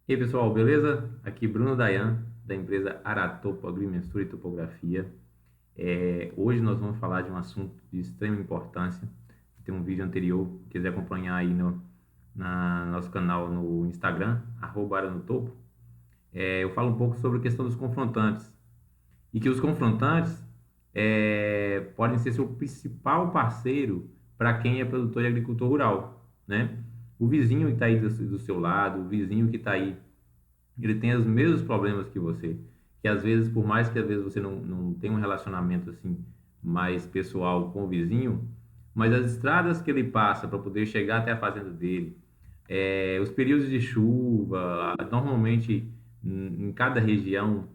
E aí, pessoal, beleza? Aqui Bruno Dayan, da empresa Aratopo Agrimensura e Topografia. Hoje nós vamos falar de um assunto de extrema importância. Tem um vídeo anterior, quiser acompanhar aí no nosso canal no Instagram, @aranotopo. Eu falo um pouco sobre a questão dos confrontantes. E que os confrontantes podem ser seu principal parceiro para quem é produtor e agricultor rural, né? O vizinho que está aí do seu lado, o vizinho que está aí, ele tem os mesmos problemas que você, que às vezes, por mais que às vezes você não tenha um relacionamento assim mais pessoal com o vizinho, mas as estradas que ele passa para poder chegar até a fazenda dele, os períodos de chuva, normalmente em cada região,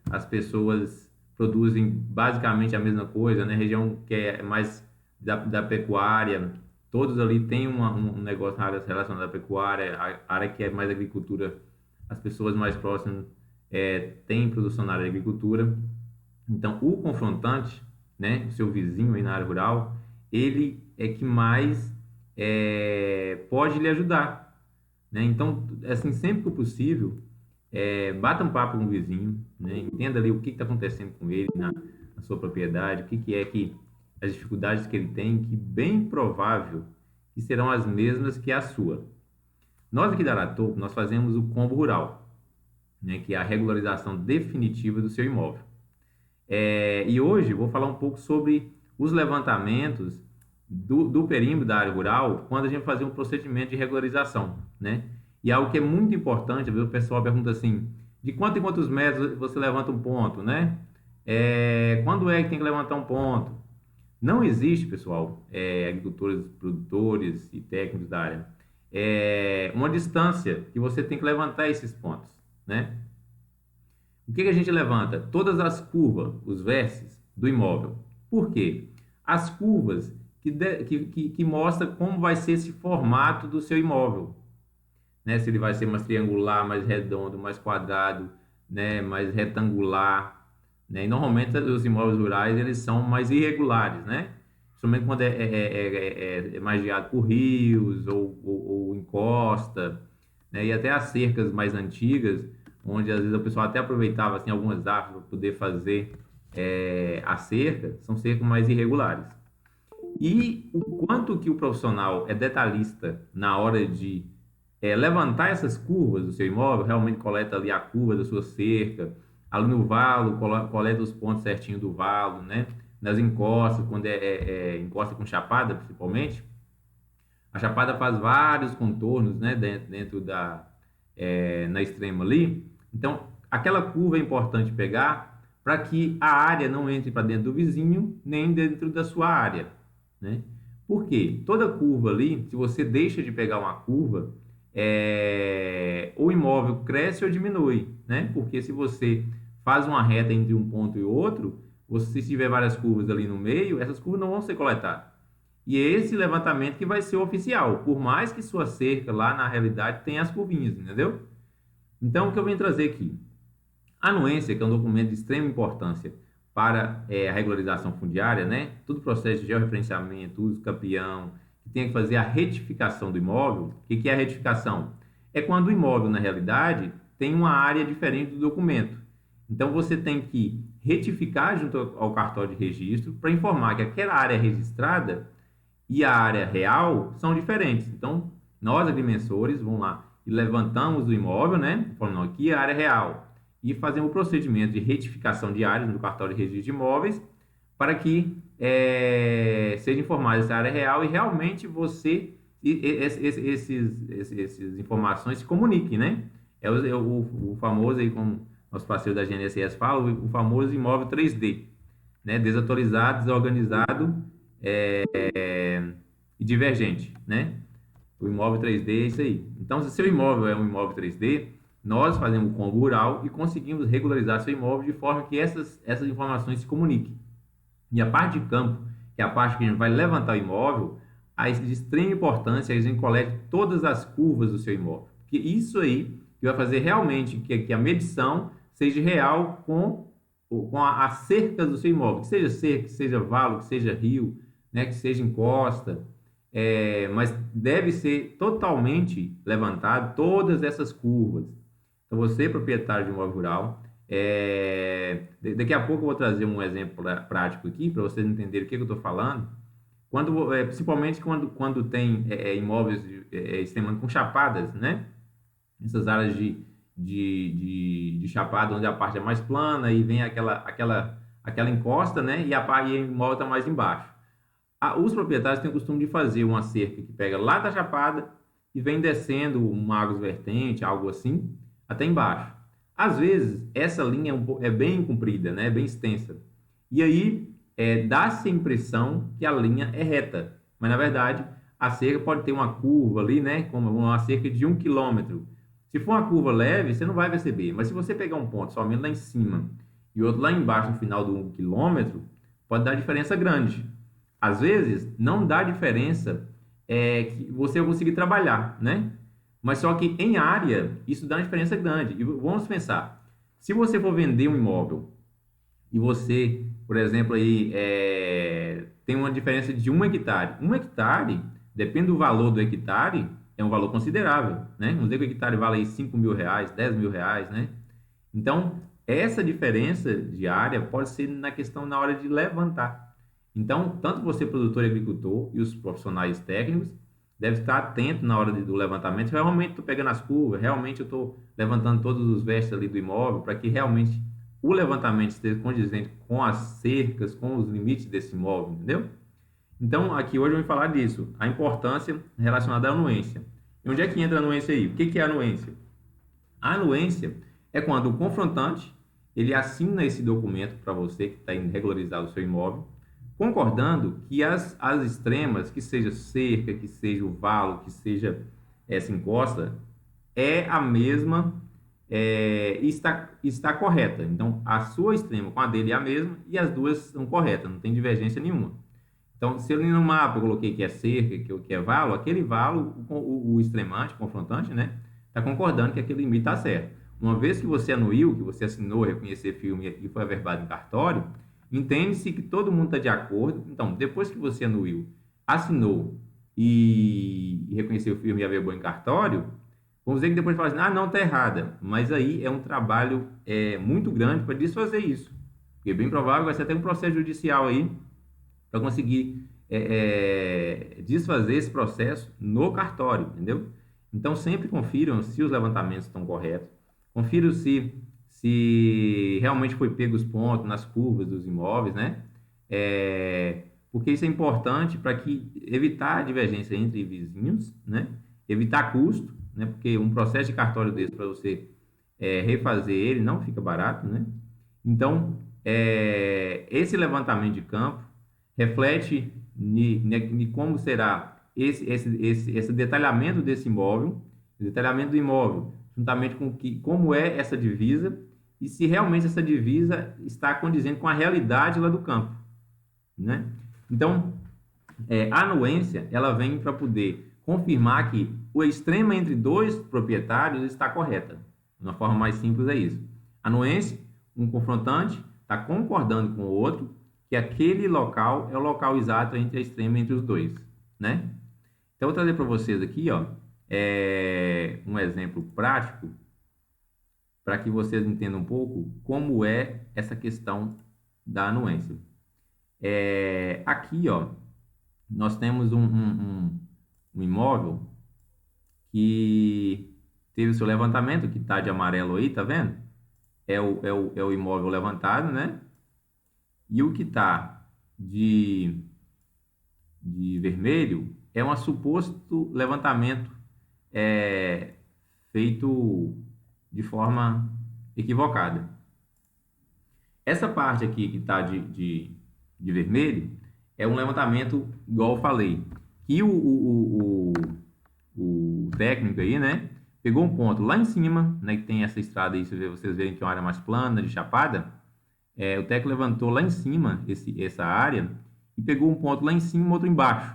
as pessoas produzem basicamente a mesma coisa, né? Região que é mais da pecuária, todos ali têm um negócio na área relacionada à pecuária, a área que é mais agricultura, as pessoas mais próximas têm produção na área de agricultura. Então, o confrontante, né, o seu vizinho aí na área rural, ele é que mais pode lhe ajudar, né? Então, assim, sempre que possível, bata um papo com o vizinho, né? Entenda ali o que está acontecendo com ele na sua propriedade, o que é que as dificuldades que ele tem, que bem provável que serão as mesmas que a sua. Nós aqui da Aratopo, nós fazemos o combo rural, né? Que é a regularização definitiva do seu imóvel. E hoje eu vou falar um pouco sobre os levantamentos do perímetro da área rural quando a gente fazer um procedimento de regularização, né? E algo que é muito importante, o pessoal pergunta assim, de quanto em quantos metros você levanta um ponto, né? Quando é que tem que levantar um ponto? Não existe, pessoal, agricultores, produtores e técnicos da área, uma distância que você tem que levantar esses pontos, né? O que a gente levanta? Todas as curvas, os vértices do imóvel. Por quê? As curvas que mostram como vai ser esse formato do seu imóvel, né? Se ele vai ser mais triangular, mais redondo, mais quadrado, né? Mais retangular, né? E normalmente os imóveis rurais eles são mais irregulares, né? Principalmente quando é margeado por rios ou encosta, né? E até as cercas mais antigas, onde às vezes o pessoal até aproveitava assim, algumas árvores para poder fazer a cerca, são cercas mais irregulares. E o quanto que o profissional é detalhista na hora de levantar essas curvas do seu imóvel, realmente coleta ali a curva da sua cerca, ali no valo, coleta os pontos certinho do valo, né? Nas encostas, quando encosta com chapada, principalmente, a chapada faz vários contornos, né? Dentro na extrema ali. Então, aquela curva é importante pegar para que a área não entre para dentro do vizinho, nem dentro da sua área, né? Por quê? Toda curva ali, se você deixa de pegar uma curva, o imóvel cresce ou diminui, né? Porque se você faz uma reta entre um ponto e outro, se tiver várias curvas ali no meio, essas curvas não vão ser coletadas. E é esse levantamento que vai ser oficial, por mais que sua cerca lá na realidade tenha as curvinhas, entendeu? Então, o que eu venho trazer aqui? A anuência, que é um documento de extrema importância para a regularização fundiária, né? Todo o processo de georreferenciamento, uso campeão, que tem que fazer a retificação do imóvel. O que é a retificação? É quando o imóvel, na realidade, tem uma área diferente do documento. Então, você tem que retificar junto ao cartório de registro para informar que aquela área registrada e a área real são diferentes. Então, nós, agrimensores, vamos lá e levantamos o imóvel, né? Falando aqui a área real. E fazemos o procedimento de retificação de áreas no cartório de registro de imóveis para que seja informada essa área real e realmente essas informações se comuniquem, né? O famoso, aí, como nosso parceiro da GNSS fala, o famoso imóvel 3D, né? Desatualizado, desorganizado e divergente, né? O imóvel 3D é isso aí. Então, se seu imóvel é um imóvel 3D, nós fazemos o combo rural e conseguimos regularizar seu imóvel de forma que essas informações se comuniquem. E a parte de campo, que é a parte que a gente vai levantar o imóvel, é de extrema importância que a gente colete todas as curvas do seu imóvel. Porque isso aí que vai fazer realmente que a medição seja real com a cerca do seu imóvel. Que seja cerca, que seja valo, que seja rio, né, que seja encosta. mas deve ser totalmente levantado todas essas curvas. Então, você, proprietário de imóvel rural, daqui a pouco eu vou trazer um exemplo prático aqui para vocês entenderem o que eu estou falando. Principalmente quando tem imóveis extremamente com chapadas, né? Essas áreas de chapada onde a parte é mais plana e vem aquela encosta, né? E o imóvel está mais embaixo. Os proprietários têm o costume de fazer uma cerca que pega lá da chapada e vem descendo uma água vertente, algo assim, até embaixo. Às vezes, essa linha é bem comprida, né? É bem extensa. E aí, dá-se a impressão que a linha é reta. Mas, na verdade, a cerca pode ter uma curva ali, né? Como uma cerca de 1 quilômetro. Se for uma curva leve, você não vai perceber. Mas se você pegar um ponto somente lá em cima e outro lá embaixo, no final do 1 quilômetro, pode dar diferença grande. Às vezes, não dá diferença que você conseguir trabalhar, né? Mas só que em área, isso dá uma diferença grande. E vamos pensar, se você for vender um imóvel e você, por exemplo, aí, tem uma diferença de 1 hectare. 1 hectare, depende do valor do hectare, é um valor considerável, né? Vamos dizer que o hectare vale aí R$ 5.000, R$ 10.000, né? Então, essa diferença de área pode ser na hora de levantar. Então, tanto você, produtor e agricultor, e os profissionais técnicos, devem estar atentos na hora do levantamento. Realmente estou pegando as curvas, realmente eu estou levantando todos os vestes ali do imóvel, para que realmente o levantamento esteja condizente com as cercas, com os limites desse imóvel, entendeu? Então, aqui hoje eu vou falar disso, a importância relacionada à anuência. E onde é que entra a anuência aí? O que é a anuência? A anuência é quando o confrontante ele assina esse documento para você que está indo regularizar o seu imóvel, concordando que as extremas, que seja cerca, que seja o valo, que seja essa encosta, é a mesma e está correta. Então, a sua extrema com a dele é a mesma e as duas são corretas, não tem divergência nenhuma. Então, se eu no mapa eu coloquei que é cerca, que é valo, aquele valo, o extremante, o confrontante, né, está concordando que aquele limite está certo. Uma vez que você anuiu, que você assinou, reconhecer firme e foi averbado em cartório, entende-se que todo mundo está de acordo. Então, depois que você anuiu, assinou e reconheceu firme e averbou em cartório, vamos dizer que depois fala assim, não, está errada. Mas aí é um trabalho muito grande para desfazer isso. Porque é bem provável vai ser até um processo judicial aí para conseguir desfazer esse processo no cartório, entendeu? Então, sempre confiram se os levantamentos estão corretos, confiram se realmente foi pego os pontos nas curvas dos imóveis, né? Porque isso é importante para evitar a divergência entre vizinhos, né? Evitar custo, né? Porque um processo de cartório desse para você refazer ele não fica barato, né? Então, esse levantamento de campo reflete como será esse detalhamento desse imóvel, o detalhamento do imóvel, juntamente com como é essa divisa e se realmente essa divisa está condizente com a realidade lá do campo, né? Então, a anuência, ela vem para poder confirmar que o extrema entre dois proprietários está correta. De uma forma mais simples é isso. Anuência, um confrontante está concordando com o outro que aquele local é o local exato entre a extrema entre os dois, né? Então, eu vou trazer para vocês aqui, ó, um exemplo prático para que vocês entendam um pouco como é essa questão da anuência. Aqui, ó, nós temos um imóvel que teve o seu levantamento, que está de amarelo aí, tá vendo? É o imóvel levantado, né? E o que está de vermelho é um suposto levantamento feito de forma equivocada. Essa parte aqui que está de vermelho é um levantamento, igual eu falei, que o técnico aí, né, pegou um ponto lá em cima, né, que tem essa estrada aí, vocês verem que é uma área mais plana, de chapada. O técnico levantou lá em cima essa área e pegou um ponto lá em cima e outro embaixo.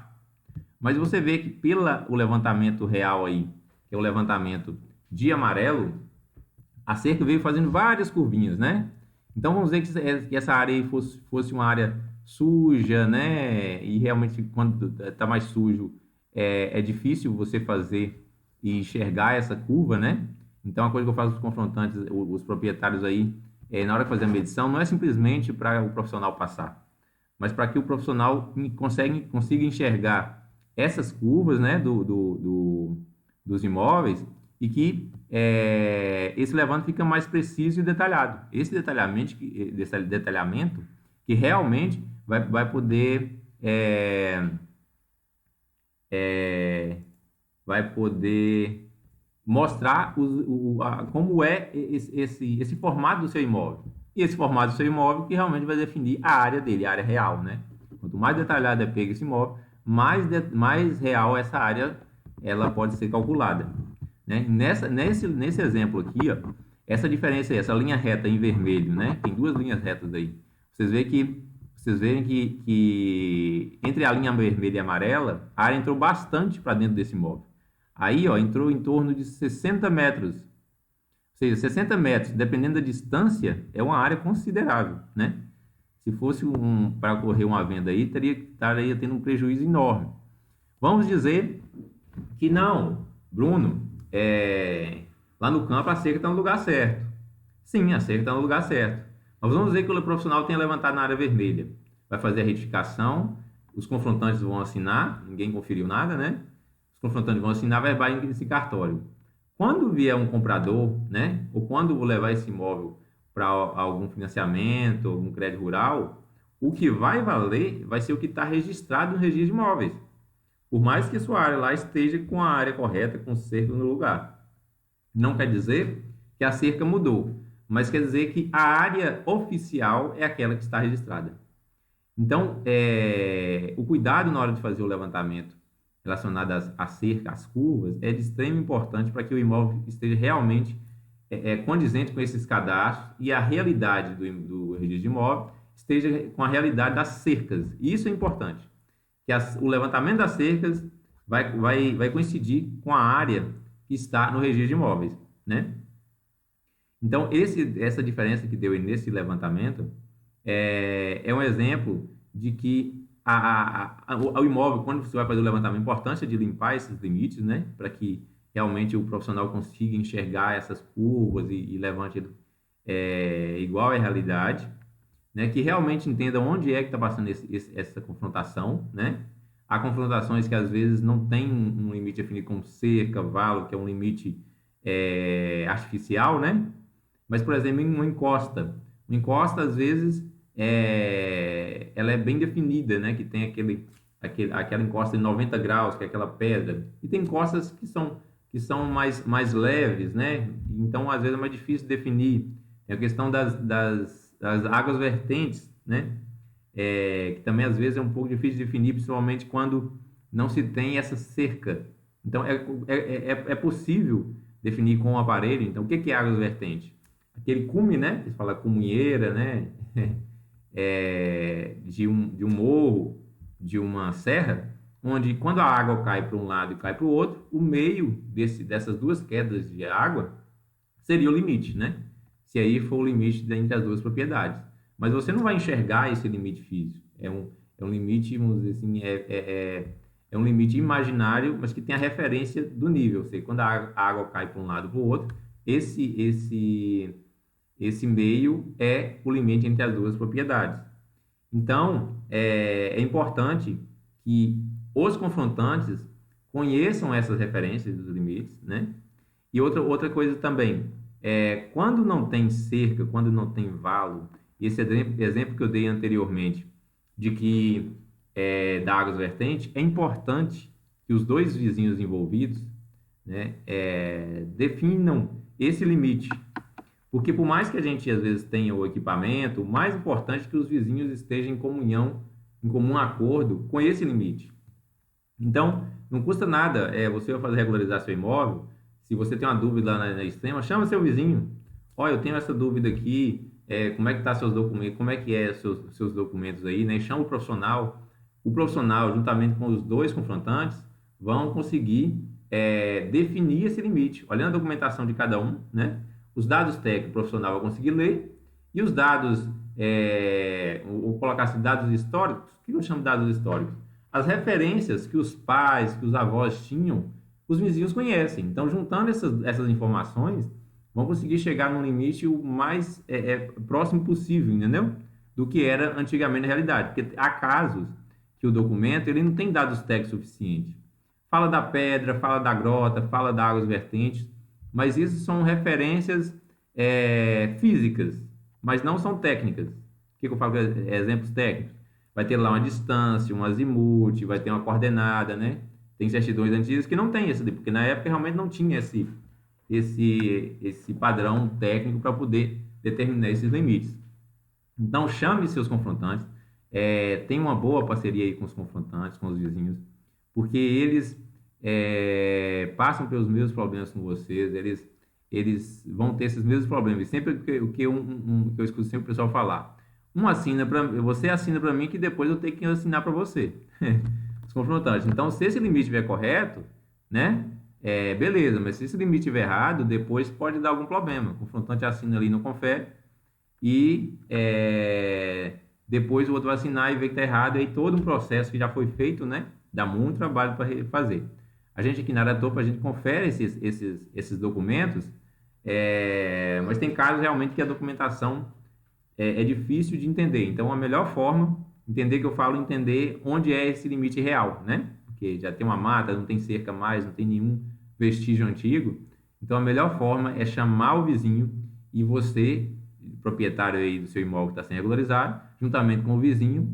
Mas você vê que o levantamento real aí, que é o levantamento de amarelo, a cerca veio fazendo várias curvinhas, né? Então vamos dizer que essa área aí fosse uma área suja, né? E realmente quando está mais sujo, é difícil você fazer e enxergar essa curva, né? Então, a coisa que eu faço com os confrontantes, os proprietários aí, na hora de fazer a medição, não é simplesmente para o profissional passar, mas para que o profissional consiga enxergar essas curvas, né, dos imóveis e que esse levantamento fica mais preciso e detalhado. Esse detalhamento que realmente vai poder mostrar como é esse formato do seu imóvel. E esse formato do seu imóvel que realmente vai definir a área dele, a área real, né? Quanto mais detalhado é pego esse imóvel, mais real essa área ela pode ser calculada, né? Nesse exemplo aqui, ó, essa diferença aí, essa linha reta em vermelho, né? Tem duas linhas retas aí. Vocês veem que entre a linha vermelha e a amarela, a área entrou bastante para dentro desse imóvel. Aí, ó, entrou em torno de 60 metros. Ou seja, 60 metros, dependendo da distância, é uma área considerável, né? Se fosse para ocorrer uma venda aí, estaria tendo um prejuízo enorme. Vamos dizer que não, Bruno, lá no campo a cerca está no lugar certo. Sim, a cerca está no lugar certo. Mas vamos dizer que o profissional tenha levantado na área vermelha. Vai fazer a retificação, os confrontantes vão assinar, ninguém conferiu nada, né? Os confrontantes vão assinar, vai nesse cartório. Quando vier um comprador, né? Ou quando vou levar esse imóvel para algum financiamento, algum crédito rural, o que vai valer vai ser o que está registrado no registro de imóveis. Por mais que sua área lá esteja com a área correta, com o cerco no lugar. Não quer dizer que a cerca mudou, mas quer dizer que a área oficial é aquela que está registrada. Então, o cuidado na hora de fazer o levantamento relacionado à cerca, às curvas, é de extrema importância para que o imóvel esteja realmente condizente com esses cadastros e a realidade do registro de imóvel esteja com a realidade das cercas. E isso é importante, que o levantamento das cercas vai coincidir com a área que está no registro de imóveis, né? Então, essa diferença que deu nesse levantamento é um exemplo de que o imóvel, quando você vai fazer o levantamento, a importância de limpar esses limites, né? Para que realmente o profissional consiga enxergar essas curvas e levante igual à realidade, né? Que realmente entenda onde é que está passando essa confrontação, né? Há confrontações que às vezes não tem um limite definido como cerca, valo, que é um limite artificial, né? Mas, por exemplo, em uma encosta, às vezes, ela é bem definida, né? Que tem aquela encosta de 90 graus, que é aquela pedra. E tem encostas que são mais leves, né? Então, às vezes, é mais difícil definir. Tem a questão das águas vertentes, né? Que também, às vezes, é um pouco difícil de definir, principalmente quando não se tem essa cerca. Então, é possível definir com o aparelho. Então, o que é águas vertentes? Aquele cume, né? Que se fala cumunheira, né? De um morro, de uma serra, onde quando a água cai para um lado e cai para o outro, o meio dessas duas quedas de água seria o limite, né? Se aí for o limite entre as duas propriedades. Mas você não vai enxergar esse limite físico. É um limite, vamos dizer assim, é um limite imaginário, mas que tem a referência do nível. Ou seja, quando a água cai para um lado e para o outro, esse meio é o limite entre as duas propriedades. Então, é importante que os confrontantes conheçam essas referências dos limites, né? E outra coisa também, quando não tem cerca, quando não tem valo, esse exemplo que eu dei anteriormente, de que da águas vertentes, é importante que os dois vizinhos envolvidos, né, definam esse limite. Porque por mais que a gente às vezes tenha o equipamento, o mais importante é que os vizinhos estejam em comunhão, em comum acordo com esse limite. Então, não custa nada você vai fazer regularizar seu imóvel. Se você tem uma dúvida lá na extrema, chama seu vizinho. Olha, eu tenho essa dúvida aqui, como é que tá seus documentos, como é que seus documentos aí, né? Chama o profissional. O profissional, juntamente com os dois confrontantes, vão conseguir definir esse limite, olhando a documentação de cada um, né? Os dados técnicos, o profissional vai conseguir ler, e os dados, vou colocar assim, dados históricos. O que eu chamo de dados históricos? as referências que os pais, que os avós tinham, os vizinhos conhecem. Então, juntando essas informações, vão conseguir chegar num limite o mais próximo possível, entendeu? Do que era antigamente na realidade. Porque há casos que o documento ele não tem dados técnicos suficientes. Fala da pedra, fala da grota, fala da águas vertentes, mas isso são referências físicas, mas não são técnicas. O que eu falo? Exemplos técnicos. Vai ter lá uma distância, um azimuth, vai ter uma coordenada, né? Tem certidões antigas que não tem esse, porque na época realmente não tinha esse padrão técnico para poder determinar esses limites. Então, chame seus confrontantes, tenha uma boa parceria aí com os confrontantes, com os vizinhos, porque eles passam pelos mesmos problemas com vocês, eles vão ter esses mesmos problemas. E sempre que eu escuto sempre o pessoal falar, você assina para mim que depois eu tenho que assinar para você. Os confrontantes. Então, se esse limite estiver correto, né? Beleza, mas se esse limite estiver errado, depois pode dar algum problema. O confrontante assina ali, não confere, e depois o outro vai assinar e ver que está errado, e aí todo um processo que já foi feito, né? Dá muito trabalho para refazer. A gente aqui na Aratopo, a gente confere esses documentos, mas tem casos realmente que a documentação é difícil de entender. Então, a melhor forma, entender que eu falo, entender onde é esse limite real, né? Porque já tem uma mata, não tem cerca mais, não tem nenhum vestígio antigo. Então, a melhor forma é chamar o vizinho e você, proprietário aí do seu imóvel que está sendo regularizado, juntamente com o vizinho,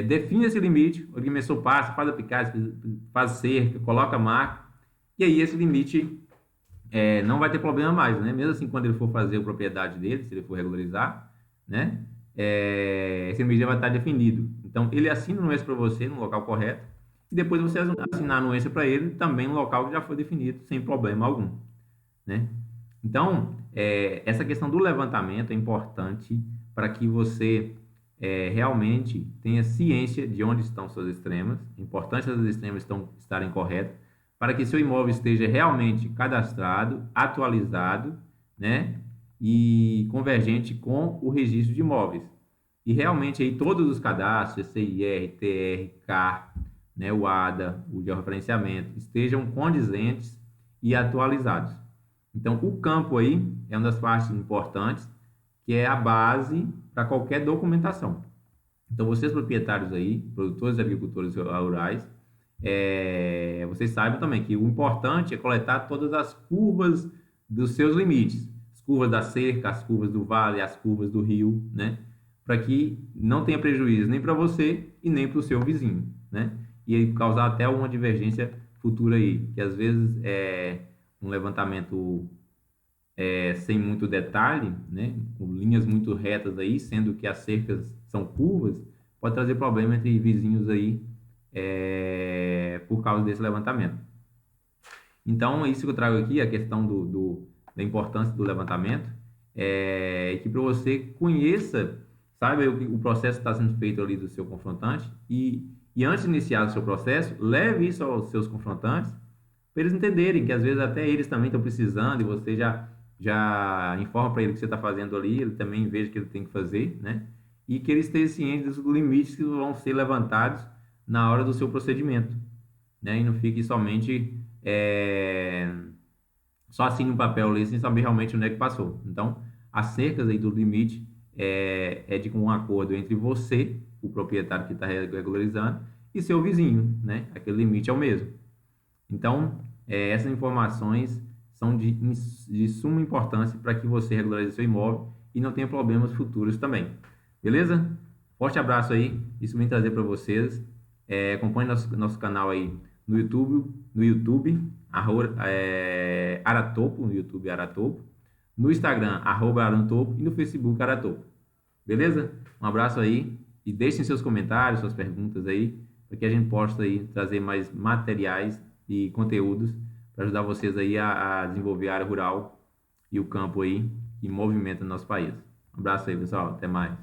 define esse limite, o agrimensor passa, faz a picagem, faz cerca, coloca a marca, e aí esse limite não vai ter problema mais, né? Mesmo assim, quando ele for fazer a propriedade dele, se ele for regularizar, né? Esse limite já vai estar definido. Então, ele assina a anuência para você no local correto, e depois você assinar a anuência para ele também no local que já foi definido, sem problema algum, né? Então, essa questão do levantamento é importante para que você realmente tenha ciência de onde estão suas extremas, é importante essas extremas estarem corretas, para que seu imóvel esteja realmente cadastrado, atualizado, né, e convergente com o registro de imóveis. E realmente aí todos os cadastros, CIR, TR, CAR, né, o ADA, o georreferenciamento, estejam condizentes e atualizados. Então, o campo aí é uma das partes importantes, que é a base para qualquer documentação. Então, vocês proprietários aí, produtores e agricultores rurais, vocês saibam também que o importante é coletar todas as curvas dos seus limites, as curvas da cerca, as curvas do vale, as curvas do rio, né? Para que não tenha prejuízo nem para você e nem para o seu vizinho, né? E aí causar até uma divergência futura aí, que às vezes um levantamento sem muito detalhe, né, com linhas muito retas aí, sendo que as cercas são curvas, pode trazer problema entre vizinhos aí por causa desse levantamento. Então, é isso que eu trago aqui, a questão da importância do levantamento, que para você conheça, sabe, o processo que está sendo feito ali do seu confrontante, e antes de iniciar o seu processo, leve isso aos seus confrontantes, para eles entenderem que às vezes até eles também estão precisando, e você já informa para ele o que você está fazendo ali, ele também veja o que ele tem que fazer, né? E que eles estejam cientes dos limites que vão ser levantados na hora do seu procedimento, né? E não fique somente só assine um papel ali sem saber realmente onde é que passou. Então, as cercas aí do limite é de um acordo entre você, o proprietário que está regularizando, e seu vizinho, né? Aquele limite é o mesmo. Então, essas informações são de suma importância para que você regularize seu imóvel e não tenha problemas futuros também. Beleza? Forte abraço aí, isso vem trazer para vocês. Acompanhe nosso canal aí no YouTube Aratopo, no YouTube Aratopo, no Instagram @Aratopo e no Facebook Aratopo. Beleza? Um abraço aí e deixem seus comentários, suas perguntas aí, para que a gente possa aí trazer mais materiais e conteúdos para ajudar vocês aí a desenvolver a área rural e o campo aí que movimenta o nosso país. Um abraço aí, pessoal. Até mais.